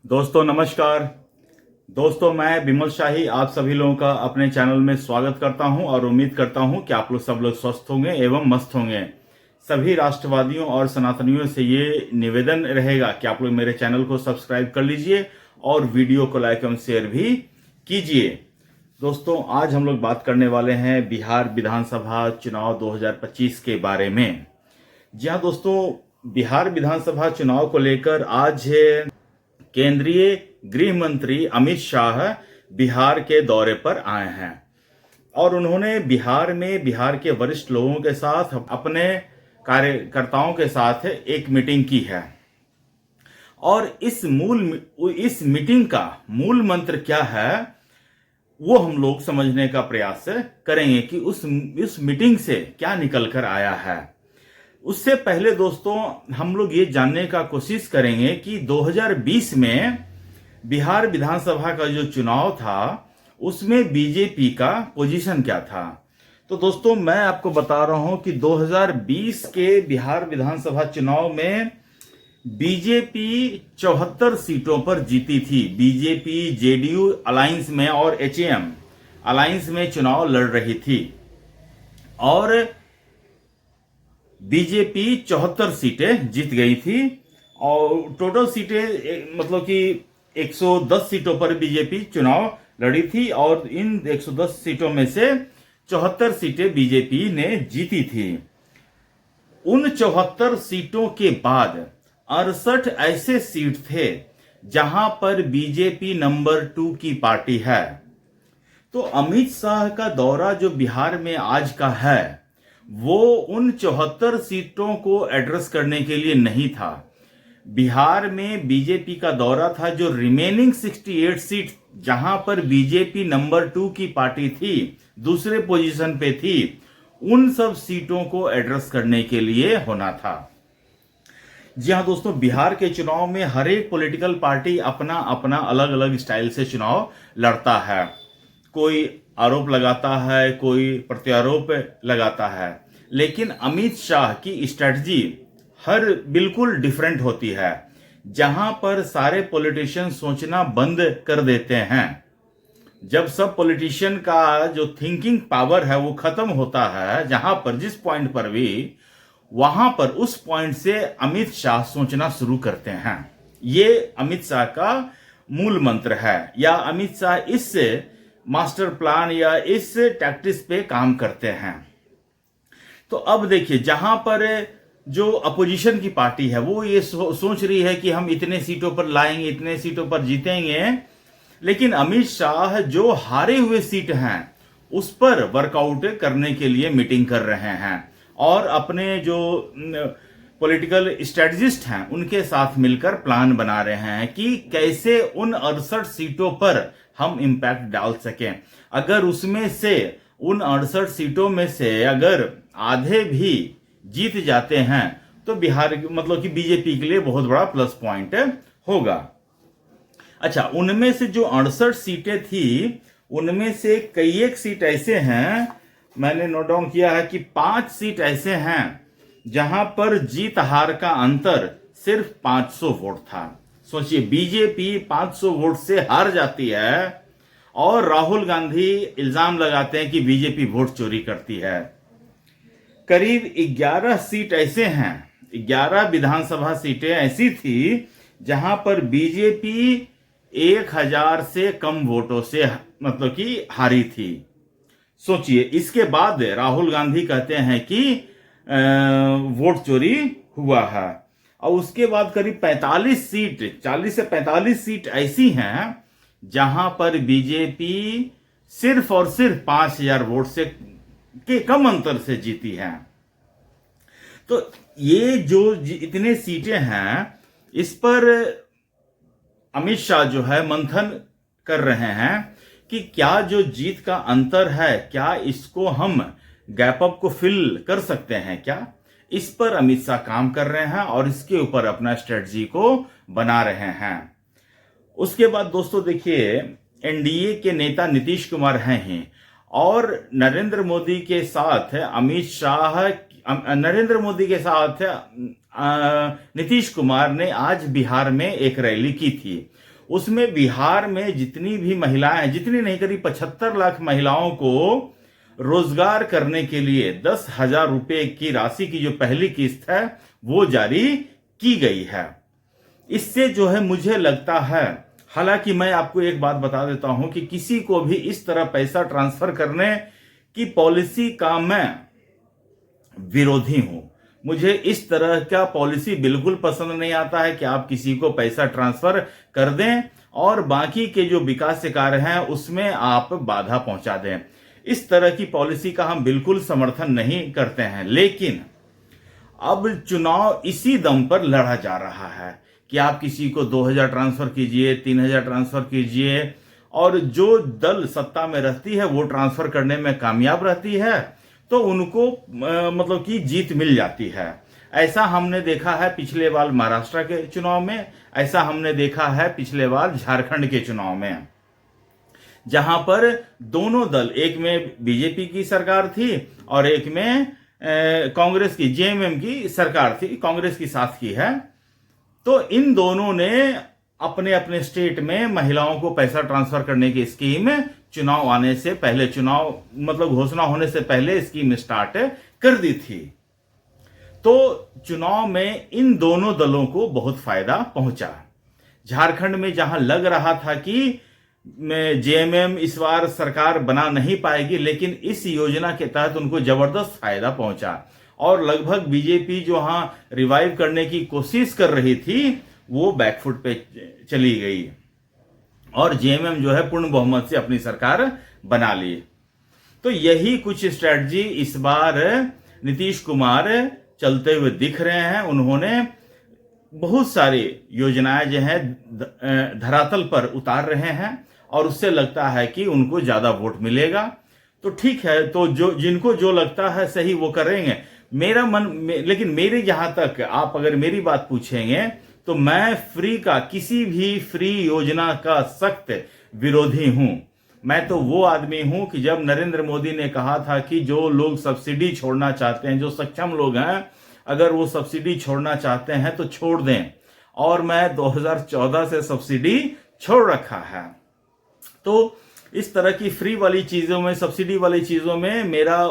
दोस्तों नमस्कार। दोस्तों मैं बिमल शाही आप सभी लोगों का अपने चैनल में स्वागत करता हूं और उम्मीद करता हूं कि आप लोग सब लोग स्वस्थ होंगे एवं मस्त होंगे। सभी राष्ट्रवादियों और सनातनियों से ये निवेदन रहेगा कि आप लोग मेरे चैनल को सब्सक्राइब कर लीजिए और वीडियो को लाइक एवं शेयर भी कीजिए। दोस्तों आज हम लोग बात करने वाले हैं बिहार विधानसभा चुनाव 2025 के बारे में। जी हाँ दोस्तों, बिहार विधानसभा चुनाव को लेकर आज केंद्रीय गृह मंत्री अमित शाह बिहार के दौरे पर आए हैं और उन्होंने बिहार के वरिष्ठ लोगों के साथ अपने कार्यकर्ताओं के साथ एक मीटिंग की है। और इस मीटिंग का मूल मंत्र क्या है वो हम लोग समझने का प्रयास करेंगे कि उस मीटिंग से क्या निकल कर आया है। उससे पहले दोस्तों हम लोग ये जानने का कोशिश करेंगे कि 2020 में बिहार विधानसभा का जो चुनाव था उसमें बीजेपी का पोजीशन क्या था। तो दोस्तों मैं आपको बता रहा हूं कि 2020 के बिहार विधानसभा चुनाव में बीजेपी 74 सीटों पर जीती थी। बीजेपी जेडीयू अलायंस में और एचएएम अलायंस में चुनाव लड़ रही थी और बीजेपी 74 सीटें जीत गई थी और टोटल सीटें मतलब कि 110 सीटों पर बीजेपी चुनाव लड़ी थी और इन 110 सीटों में से 74 सीटें बीजेपी ने जीती थी। उन 74 सीटों के बाद 68 ऐसे सीट थे जहां पर बीजेपी नंबर 2 की पार्टी है। तो अमित शाह का दौरा जो बिहार में आज का है वो उन 74 सीटों को एड्रेस करने के लिए नहीं था। बिहार में बीजेपी का दौरा था जो रिमेनिंग 68 सीट जहां पर बीजेपी नंबर 2 की पार्टी थी, दूसरे पोजीशन पे थी, उन सब सीटों को एड्रेस करने के लिए होना था। जी हाँ दोस्तों, बिहार के चुनाव में हर एक पॉलिटिकल पार्टी अपना अपना अलग अलग स्टाइल से चुनाव लड़ता है। कोई आरोप लगाता है, कोई प्रत्यारोप लगाता है, लेकिन अमित शाह की स्ट्रेटजी हर बिल्कुल डिफरेंट होती है। जहां पर सारे पॉलिटिशियन सोचना बंद कर देते हैं, जब सब पॉलिटिशियन का जो थिंकिंग पावर है वो खत्म होता है, जहां पर जिस पॉइंट पर भी, वहां पर उस पॉइंट से अमित शाह सोचना शुरू करते हैं। ये अमित शाह का मूल मंत्र है या अमित शाह इस मास्टर प्लान या इस टैक्टिक्स पे काम करते हैं। तो अब देखिए, जहां पर जो अपोजिशन की पार्टी है वो ये सोच रही है कि हम इतने सीटों पर लाएंगे, इतने सीटों पर जीतेंगे, लेकिन अमित शाह जो हारे हुए सीट हैं उस पर वर्कआउट करने के लिए मीटिंग कर रहे हैं और अपने जो पॉलिटिकल स्ट्रेटजिस्ट हैं उनके साथ मिलकर प्लान बना रहे हैं कि कैसे उन 68 सीटों पर हम इंपैक्ट डाल सकें। अगर उसमें से उन 68 सीटों में से अगर आधे भी जीत जाते हैं तो बिहार मतलब कि बीजेपी के लिए बहुत बड़ा प्लस पॉइंट होगा। अच्छा, उनमें से जो 68 सीटें थी उनमें से कई एक सीट ऐसे हैं, मैंने नोट डाउन किया है कि 5 सीट ऐसे हैं जहां पर जीत हार का अंतर सिर्फ 500 वोट था। सोचिए, बीजेपी 500 वोट से हार जाती है और राहुल गांधी इल्जाम लगाते हैं कि बीजेपी वोट चोरी करती है। करीब 11 सीट ऐसे हैं, 11 विधानसभा सीटें ऐसी थी जहां पर बीजेपी 1000 से कम वोटों से मतलब कि हारी थी। सोचिए, इसके बाद राहुल गांधी कहते हैं कि वोट चोरी हुआ है। और उसके बाद करीब 45 सीट, 40 से 45 सीट ऐसी हैं जहां पर बीजेपी सिर्फ और सिर्फ 5000 वोट से के कम अंतर से जीती हैं। तो ये जो इतने सीटें हैं इस पर अमित शाह जो है मंथन कर रहे हैं कि क्या जो जीत का अंतर है क्या इसको हम गैप अप को फिल कर सकते हैं क्या। इस पर अमित शाह काम कर रहे हैं और इसके ऊपर अपना स्ट्रेटजी को बना रहे हैं। उसके बाद दोस्तों देखिए, एनडीए के नेता नीतीश कुमार हैं ही और नरेंद्र मोदी के साथ अमित शाह, नरेंद्र मोदी के साथ नीतीश कुमार ने आज बिहार में एक रैली की थी। उसमें बिहार में जितनी भी महिलाएं हैं, जितनी नहीं करीब 75 लाख महिलाओं को रोजगार करने के लिए 10,000 रुपए की राशि की जो पहली किस्त है वो जारी की गई है। इससे जो है मुझे लगता है, हालांकि मैं आपको एक बात बता देता हूं कि किसी को भी इस तरह पैसा ट्रांसफर करने की पॉलिसी का मैं विरोधी हूं। मुझे इस तरह का पॉलिसी बिल्कुल पसंद नहीं आता है कि आप किसी को पैसा ट्रांसफर कर दें और बाकी के जो विकास कार्य हैं उसमें आप बाधा पहुंचा दें। इस तरह की पॉलिसी का हम बिल्कुल समर्थन नहीं करते हैं। लेकिन अब चुनाव इसी दम पर लड़ा जा रहा है कि आप किसी को 2,000 ट्रांसफर कीजिए, 3,000 ट्रांसफर कीजिए, और जो दल सत्ता में रहती है वो ट्रांसफर करने में कामयाब रहती है तो उनको मतलब कि जीत मिल जाती है। ऐसा हमने देखा है पिछले बार महाराष्ट्र के चुनाव में, ऐसा हमने देखा है पिछले बार झारखंड के चुनाव में, जहां पर दोनों दल, एक में बीजेपी की सरकार थी और एक में कांग्रेस की, जेएमएम की सरकार थी, कांग्रेस की साथ की है। तो इन दोनों ने अपने अपने स्टेट में महिलाओं को पैसा ट्रांसफर करने की स्कीम चुनाव आने से पहले, चुनाव मतलब घोषणा होने से पहले स्कीम स्टार्ट कर दी थी। तो चुनाव में इन दोनों दलों को बहुत फायदा पहुंचा। झारखंड में जहां लग रहा था कि जेएमएम इस बार सरकार बना नहीं पाएगी, लेकिन इस योजना के तहत उनको जबरदस्त फायदा पहुंचा और लगभग बीजेपी जो वहां रिवाइव करने की कोशिश कर रही थी वो बैकफुट पे चली गई और जेएमएम जो है पूर्ण बहुमत से अपनी सरकार बना ली। तो यही कुछ स्ट्रेटजी इस बार नीतीश कुमार चलते हुए दिख रहे हैं। उन्होंने बहुत सारी योजनाएं जो है धरातल पर उतार रहे हैं और उससे लगता है कि उनको ज्यादा वोट मिलेगा। तो ठीक है, तो जो जिनको जो लगता है सही वो करेंगे। मेरा लेकिन मेरे जहां तक आप अगर मेरी बात पूछेंगे तो मैं फ्री का, किसी भी फ्री योजना का सख्त विरोधी हूं। मैं तो वो आदमी हूं कि जब नरेंद्र मोदी ने कहा था कि जो लोग सब्सिडी छोड़ना चाहते हैं, जो सक्षम लोग हैं, अगर वो सब्सिडी छोड़ना चाहते हैं तो छोड़ दें, और मैं 2014 से सब्सिडी छोड़ रखा है। तो इस तरह की फ्री वाली चीजों में, सब्सिडी वाली चीजों में मेरा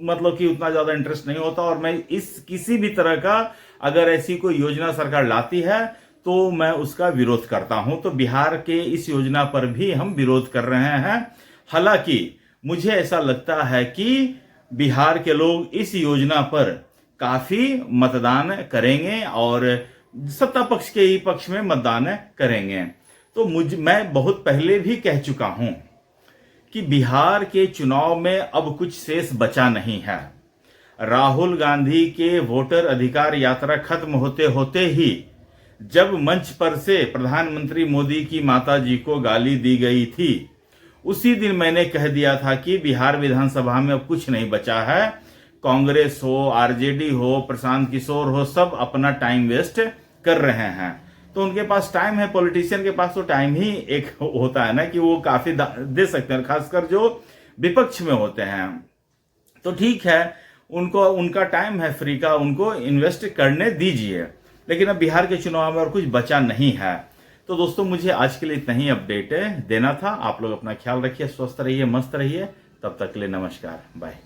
मतलब कि उतना ज्यादा इंटरेस्ट नहीं होता और मैं इस किसी भी तरह का अगर ऐसी कोई योजना सरकार लाती है तो मैं उसका विरोध करता हूं। तो बिहार के इस योजना पर भी हम विरोध कर रहे हैं। हालांकि मुझे ऐसा लगता है कि बिहार के लोग इस योजना पर काफी मतदान करेंगे और सत्ता पक्ष के ही पक्ष में मतदान करेंगे। तो मैं बहुत पहले भी कह चुका हूं कि बिहार के चुनाव में अब कुछ शेष बचा नहीं है। राहुल गांधी के वोटर अधिकार यात्रा खत्म होते होते ही जब मंच पर से प्रधानमंत्री मोदी की माताजी को गाली दी गई थी, उसी दिन मैंने कह दिया था कि बिहार विधानसभा में अब कुछ नहीं बचा है। कांग्रेस हो, आरजेडी हो, प्रशांत किशोर हो, सब अपना टाइम वेस्ट कर रहे हैं। तो उनके पास टाइम है, पॉलिटिशियन के पास तो टाइम ही एक होता है ना कि वो काफी दे सकते हैं, खासकर जो विपक्ष में होते हैं। तो ठीक है, उनको उनका टाइम है फ्री का, उनको इन्वेस्ट करने दीजिए। लेकिन अब बिहार के चुनाव में और कुछ बचा नहीं है। तो दोस्तों, मुझे आज के लिए इतना ही अपडेट देना था। आप लोग अपना ख्याल रखिए, स्वस्थ रहिए, मस्त रहिए। तब तक के लिए नमस्कार, बाय।